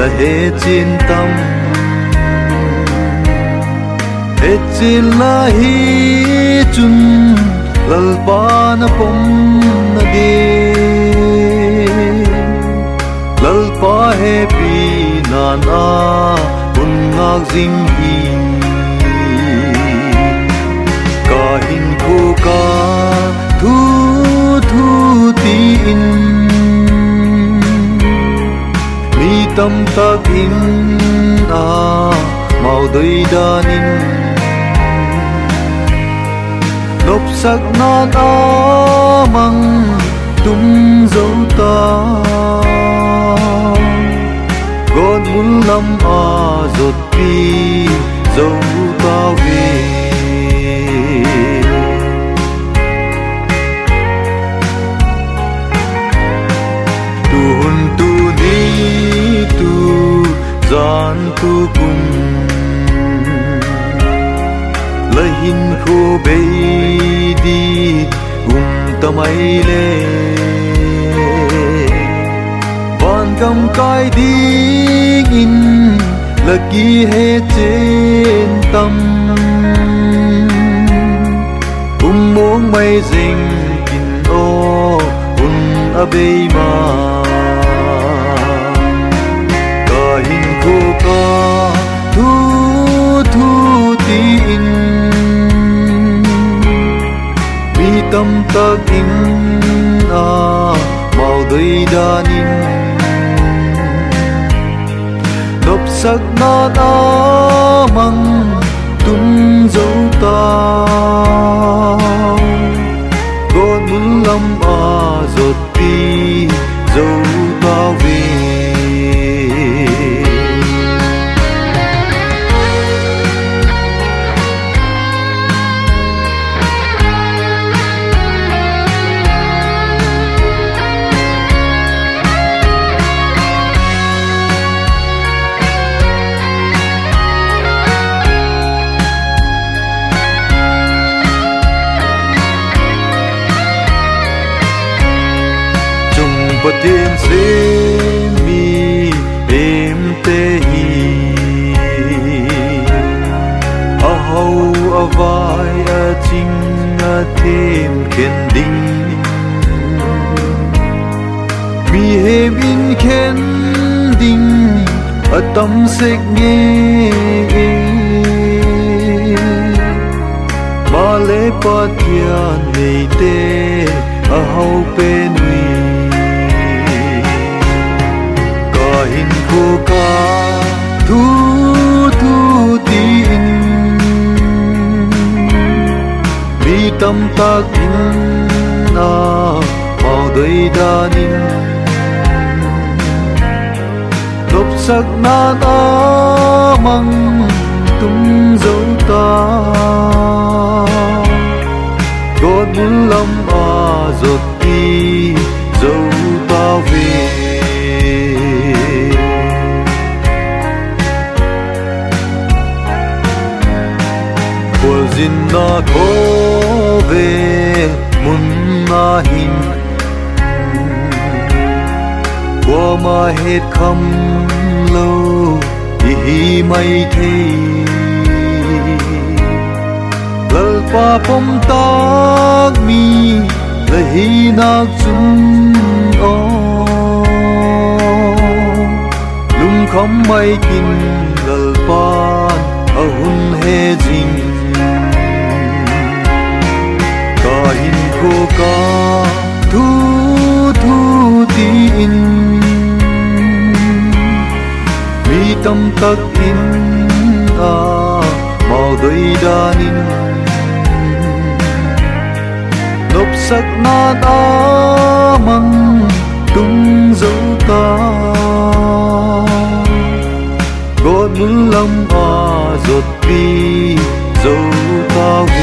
là hết chiến tâm hết chiến là hi chun lalpa na pom na de lalpa happy na na un ngak jing hi ka hin ko ka thu thu ti in mi tâm ta in màu đời danin nộp sắc na mang tung dấu ta gót muốn lâm rột đi dấu ta về tu hun tu ni tu gian tu cùng lời hin khô bê đi tâm ai lê van cầm cai đi in là ký hết trên tâm muốn mây rình kín ô a bê mà cả hin khô ca thu thu tin mi tâm ta in màu đời danin nộp sắc na mang tung dấu ta con muốn lâm rột đi dấu ta về bất thiên sẽ mi em tê hi a hậu a vai a chinh a thêm khen đinh mi hem in khen đinh a tâm sek nghe ma lê pa thia nei tê a hậu pe nui hin khô ca thu thu tin mi tâm ta in màu đời danin nộp sắc na mang tung dấu ta gót muốn lâm rột đi dấu ta về zin na ko ve mun na hin qua ma hết khăm lâu hi mai thei lal pa pom tak mi la hi nak chun o lum khăm mai kin lal pan a hun he jing hin khô ca thu thu tin mi tâm tắc in màu đời danin nộp sắc na mang tung dấu ta gót muốn lâm rột đi dấu ta